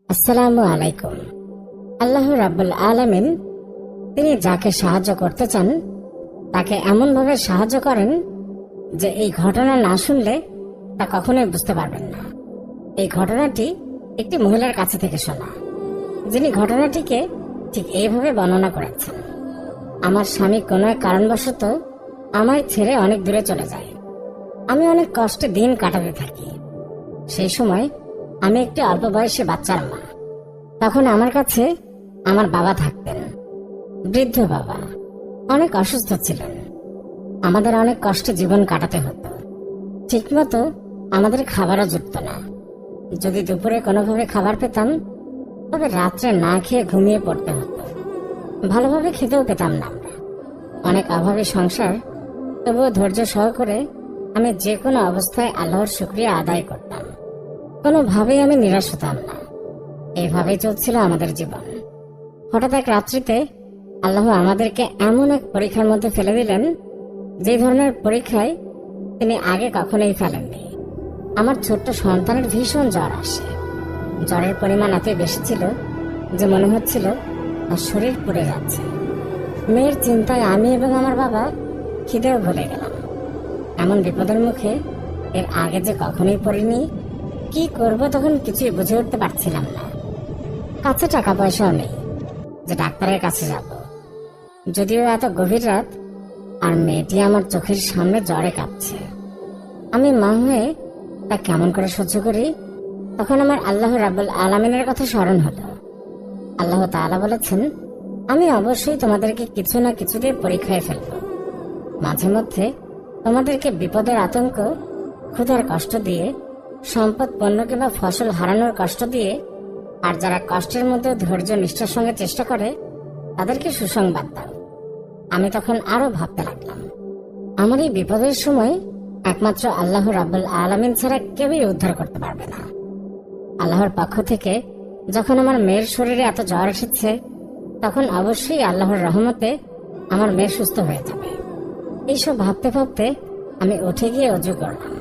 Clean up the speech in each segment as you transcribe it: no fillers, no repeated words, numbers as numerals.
আসসালামু আলাইকুম। আল্লাহ রাব্বুল আলামিন তিনি যাকে সাহায্য করতে চান তাকে এমনভাবে সাহায্য করেন যে এই ঘটনা না শুনলে তা কখনোই বুঝতে পারবেন না। এই ঘটনাটি একটি মহিলার কাছে থেকে শোনা, যিনি ঘটনাটিকে ঠিক এইভাবে বর্ণনা করেছেন। আমার স্বামী কোনো এক কারণবশত আমায় ছেড়ে অনেক দূরে চলে যায়। আমি অনেক কষ্টে দিন কাটাতে থাকি। সেই সময় আমি একটি অল্প বয়সী বাচ্চার মা। তখন আমার কাছে আমার বাবা থাকতেন, বৃদ্ধ বাবা, অনেক অসুস্থ ছিলেন। আমাদের অনেক কষ্টে জীবন কাটাতে হতো। ঠিকমতো আমাদের খাবারও জুটত না। যদি দুপুরে কোনোভাবে খাবার পেতাম তবে রাত্রে না খেয়ে ঘুমিয়ে পড়তে হতো। ভালোভাবে খেতেও পেতাম না আমরা। অনেক অভাবী সংসার, তবুও ধৈর্য সহকারে আমি যে কোনো অবস্থায় আল্লাহর শুকরিয়া আদায় করতাম। কোনোভাবেই আমি নিরাশ হতাম না। এইভাবেই চলছিল আমাদের জীবন। হঠাৎ এক রাত্রিতে আল্লাহ আমাদেরকে এমন এক পরীক্ষার মধ্যে ফেলে দিলেন, যে ধরনের পরীক্ষায় তিনি আগে কখনোই ফেলেননি। আমার ছোট্ট সন্তানের ভীষণ জ্বর আসে। জ্বরের পরিমাণ এত বেশি ছিল যে মনে হচ্ছিল তার শরীর পুড়ে যাচ্ছে। মেয়ের চিন্তায় আমি এবং আমার বাবা খিদেও ভুলে গেলাম। এমন বিপদের মুখে এর আগে যে কখনোই পড়িনি। কি করব তখন কিছুই বুঝে উঠতে পারছিলাম না। কাছে টাকা পয়সাও নেই যে ডাক্তারের কাছে যাব। যদিও এত গভীর রাত, আর মেয়েটি আমার চোখের সামনে জ্বরে কাঁপছে। আমি মা হয়ে তা কেমন করে সহ্য করি? তখন আমার আল্লাহ রাব্বুল আলামিনের কথা স্মরণ হলো। আল্লাহ তাআলা বলেছেন, আমি অবশ্যই তোমাদেরকে কিছু না কিছু দিয়ে পরীক্ষায় ফেলব। মাঝে মধ্যে তোমাদেরকে বিপদের আতঙ্ক, ক্ষুধার কষ্ট দিয়ে, সম্পদ পণ্য কিংবা ফসল হারানোর কষ্ট দিয়ে, আর যারা কষ্টের মধ্যে ধৈর্য নিষ্ঠার সঙ্গে চেষ্টা করে তাদেরকে সুসংবাদ দাও। আমি তখন আরো ভাবতে লাগলাম, আমার এই বিপদের সময় একমাত্র আল্লাহ রাব্বুল আলামিন ছাড়া কেউই উদ্ধার করতে পারবে না। আল্লাহর পক্ষ থেকে যখন আমার মেয়ের শরীরে এত জ্বর এসেছে, তখন অবশ্যই আল্লাহর রহমতে আমার মেয়ে সুস্থ হয়ে যাবে। এইসব ভাবতে ভাবতে আমি উঠে গিয়ে অজু করলাম।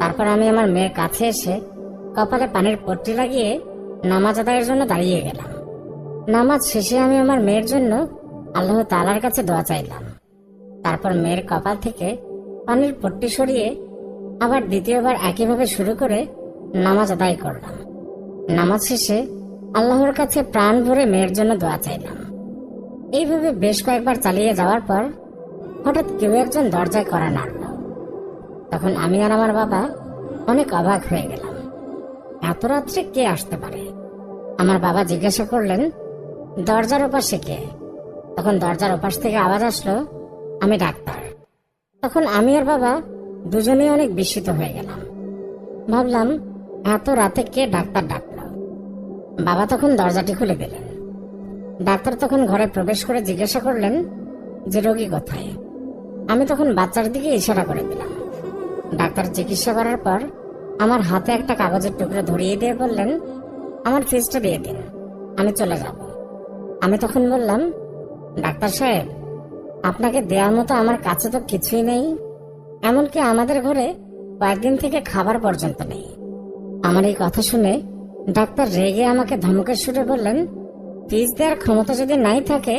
তারপর আমি আমার মেয়ের কাছে এসে কপালে পানির পট্টি লাগিয়ে নামাজ আদায়ের জন্য দাঁড়িয়ে গেলাম। নামাজ শেষে আমি আমার মেয়ের জন্য আল্লাহ তাআলার কাছে দোয়া চাইলাম। তারপর মেয়ের কপাল থেকে পানির পট্টি সরিয়ে আবার দ্বিতীয়বার একইভাবে শুরু করে নামাজ আদায় করলাম। নামাজ শেষে আল্লাহর কাছে প্রাণ ভরে মেয়ের জন্য দোয়া চাইলাম। এইভাবে বেশ কয়েকবার চালিয়ে যাওয়ার পর হঠাৎ কেউ একজন দরজায় কড়া নাড়ল। তখন আমি আর আমার বাবা অনেক অবাক হয়ে গেলাম। এত রাত্রে কে আসতে পারে? আমার বাবা জিজ্ঞাসা করলেন, দরজার ওপাশে কে? তখন দরজার ওপাশ থেকে আওয়াজ আসলো, আমি ডাক্তার। তখন আমি আর বাবা দুজনেই অনেক বিস্মিত হয়ে গেলাম। ভাবলাম, এত রাতে কে ডাক্তার ডাকলো? বাবা তখন দরজাটি খুলে দিলেন। ডাক্তার তখন ঘরে প্রবেশ করে জিজ্ঞাসা করলেন যে রোগী কোথায়। আমি তখন বাচ্চার দিকে ইশারা করে দিলাম। ডাক্তার চিকিৎসা করার পর আমার হাতে একটা কাগজের টুকরো ধরিয়ে দিয়ে বললেন, আমার ফিসটা দিয়ে দিন, আমি চলে যাব। আমি তখন বললাম, ডাক্তার সাহেব, আপনাকে দেওয়ার মতো আমার কাছে তো কিছুই নেই। এমনকি আমাদের ঘরে কয়েকদিন থেকে খাবার পর্যন্ত নেই। আমার এই কথা শুনে ডাক্তার রেগে আমাকে ধমকের সুরে বললেন, ফিস দেওয়ার ক্ষমতা যদি নাই থাকে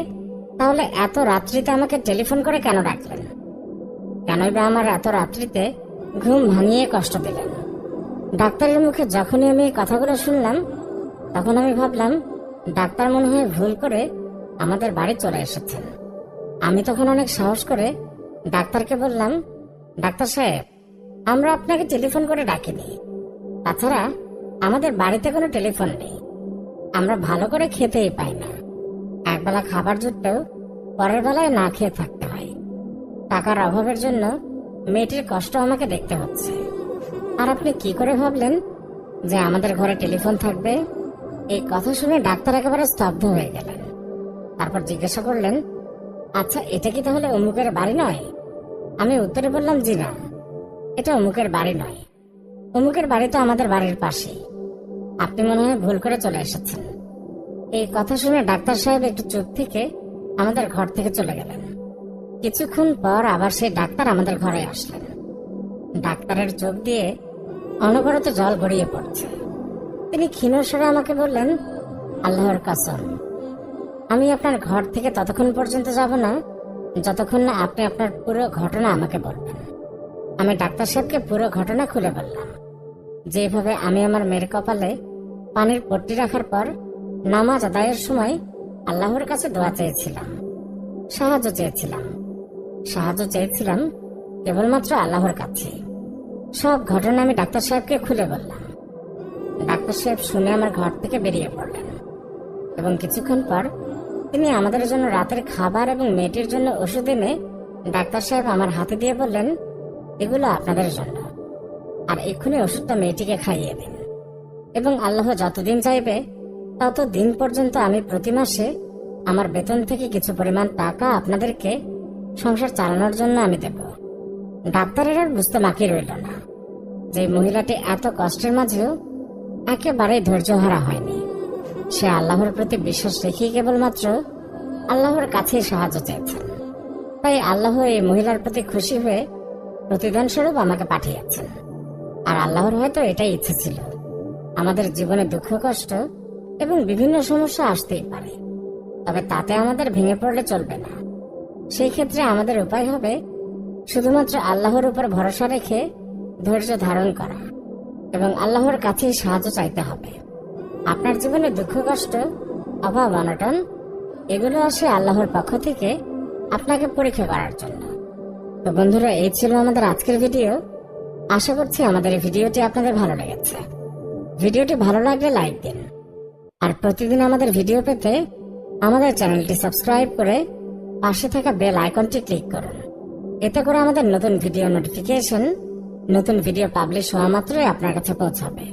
তাহলে এত রাত্রিতে আমাকে টেলিফোন করে কেন ডাকলেন? কেনই বা আমার এত রাত্রিতে ঘুম ভাঙিয়ে কষ্ট দিলেন? ডাক্তারের মুখে যখনই আমি এই কথাগুলো শুনলাম, তখন আমি ভাবলাম, ডাক্তার মনে হয় ভুল করে আমাদের বাড়ি চলে এসেছেন। আমি তখন অনেক সাহস করে ডাক্তারকে বললাম, ডাক্তার সাহেব, আমরা আপনাকে টেলিফোন করে ডাকিনি। তাছাড়া আমাদের বাড়িতে কোনো টেলিফোন নেই। আমরা ভালো করে খেতেই পাই না। একবেলা খাবার জুটলেও পরের বেলায় না খেয়ে থাকতে হয়। টাকার অভাবের জন্য মেয়েটির কষ্ট আমাকে দেখতে হচ্ছে। আর আপনি কি করে ভাবলেন যে আমাদের ঘরে টেলিফোন থাকবে? এই কথা শুনে ডাক্তার একেবারে স্তব্ধ হয়ে গেলেন। তারপর জিজ্ঞাসা করলেন, আচ্ছা, এটা কি তাহলে অমুকের বাড়ি নয়? আমি উত্তরে বললাম, জি না, এটা অমুকের বাড়ি নয়। অমুকের বাড়ি তো আমাদের বাড়ির পাশেই। আপনি মনে হয় ভুল করে চলে এসেছেন। এই কথা শুনে ডাক্তার সাহেব একটু চুপ থেকে আমাদের ঘর থেকে চলে গেলেন। কিছুক্ষণ পর আবার সেই ডাক্তার আমাদের ঘরে আসলেন। ডাক্তারের চোখ দিয়ে অনবরত জল গড়িয়ে পড়ছে। তিনি ক্ষীণ স্বরে আমাকে বললেন, আল্লাহর কসম, আমি আপনার ঘর থেকে ততক্ষণ পর্যন্ত যাব না যতক্ষণ না আপনি আপনার পুরো ঘটনা আমাকে বলবেন। আমি ডাক্তার সাহেবকে পুরো ঘটনা খুলে বললাম। যেভাবে আমি আমার মেয়ের কপালে পানির পট্টি রাখার পর নামাজ আদায়ের সময় আল্লাহর কাছে দোয়া চেয়েছিলাম, সাহায্য চেয়েছিলাম কেবলমাত্র আল্লাহর কাছে। সব ঘটনা আমি ডাক্তার সাহেবকে খুলে বললাম। ডাক্তার সাহেব শুনে আমার ঘর থেকে বেরিয়ে পড়লেন এবং কিছুক্ষণ পর তিনি আমাদের জন্য রাতের খাবার এবং মেয়েটির জন্য ওষুধ এনে ডাক্তার সাহেব আমার হাতে দিয়ে বললেন, এগুলো আপনাদের জন্য, আর এক্ষুনি ওষুধটা মেয়েটিকে খাইয়ে দিন এবং আল্লাহ যতদিন চাইবে ততদিন পর্যন্ত আমি প্রতি মাসে আমার বেতন থেকে কিছু পরিমাণ টাকা আপনাদেরকে সংসার চালানোর জন্য আমি দেব। ডাক্তারের আর বুঝতে বাকি রইল না যে মহিলাটি এত কষ্টের মাঝেও একেবারেই ধৈর্যহারা হয়নি। সে আল্লাহর প্রতি বিশ্বাস রেখেই কেবলমাত্র আল্লাহর কাছেই সাহায্য চেয়েছেন। তাই আল্লাহ এই মহিলার প্রতি খুশি হয়ে প্রতিদান স্বরূপ আমাকে পাঠিয়েছেন। আর আল্লাহর হয়তো এটাই ইচ্ছে ছিল, আমাদের জীবনে দুঃখ কষ্ট এবং বিভিন্ন সমস্যা আসতেই পারে, তবে তাতে আমাদের ভেঙে পড়লে চলবে না। সেই ক্ষেত্রে আমাদের উপায় হবে শুধুমাত্র আল্লাহর উপর ভরসা রেখে ধৈর্য ধারণ করা এবং আল্লাহর কাছেই সাহায্য চাইতে হবে। আপনার জীবনে দুঃখ কষ্ট, অভাব, অনটন এগুলো আসে আল্লাহর পক্ষ থেকে আপনাকে পরীক্ষা করার জন্য। তো বন্ধুরা, এই ছিল আমাদের আজকের ভিডিও। আশা করছি আমাদের এই ভিডিওটি আপনাদের ভালো লেগেছে। ভিডিওটি ভালো লাগলে লাইক দিন, আর প্রতিদিন আমাদের ভিডিও পেতে আমাদের চ্যানেলটি সাবস্ক্রাইব করে পাশে থাকা বেল আইকনটি ক্লিক করুন। এতে করে আমাদের নতুন ভিডিও নোটিফিকেশন, নতুন ভিডিও পাবলিশ হওয়া মাত্রই আপনার কাছে পৌঁছাবে।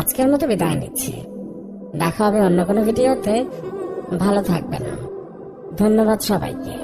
আজকের মতো বিদায় নিচ্ছি, দেখা হবে অন্য কোনো ভিডিওতে। ভালো থাকবেন। ধন্যবাদ সবাইকে।